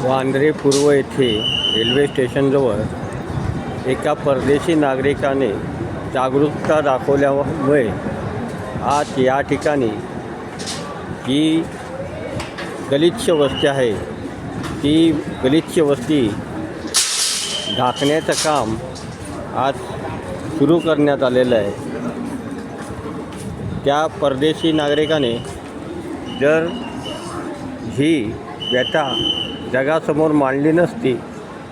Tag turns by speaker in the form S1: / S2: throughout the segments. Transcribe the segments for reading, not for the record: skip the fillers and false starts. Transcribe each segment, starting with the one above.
S1: वांद्रे पूर्व येथे रेल्वे स्टेशनजवळ एका परदेशी नागरिकाने जागरूकता दाखवल्यामुळे आज या ठिकाणी जी गलिच्छ वस्ती आहे ती गलिच्छ वस्ती ढाकण्याचं काम आज सुरू करण्यात आलेलं आहे. त्या परदेशी नागरिकाने जर ही व्यथा जगासमोर मांडली नसती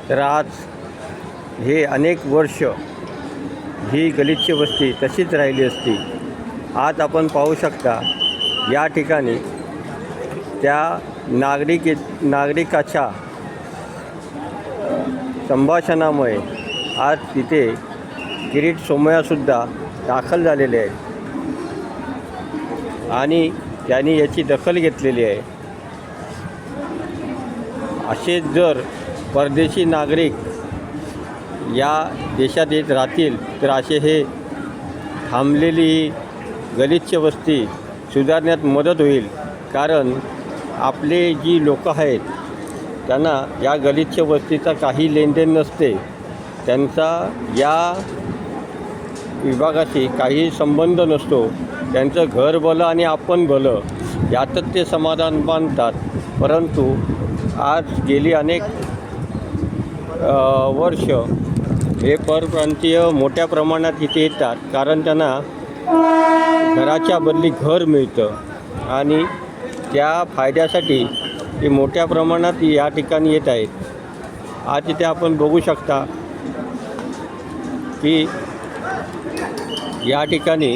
S1: तर आज हे अनेक वर्ष ही गलिच्छ वस्ती तशीच राहिली असती. आज आपण पाहू शकता या ठिकाणी त्या नागरिकाच्या संभाषणामुळे आज तिथे किरीट सोमय्यासुद्धा दाखल झालेले आहेत आणि त्यांनी याची दखल घेतलेली आहे. असे जर परदेशी नागरिक या देशात येत राहतील तर असे हे थांबलेली गलिच्छ वस्ती सुधारण्यात मदत होईल. कारण आपले जी लोक आहेत त्यांना या गलिच्छ वस्तीचा काही लेनदेन नसते. त्यांचा या विभागाशी काही संबंध नसतो. त्यांचं घर भलं आणि आपण भलं यातच ते समाधान मानतात. परंतु आज गेली अनेक वर्ष हे परप्रांतीय मोठ्या प्रमाणात इथे येतात. कारण त्यांना घराच्या बदली घर मिळतं आणि त्या फायद्यासाठी ते मोठ्या प्रमाणात या ठिकाणी येत आहेत. आज इथे आपण बघू शकता की या ठिकाणी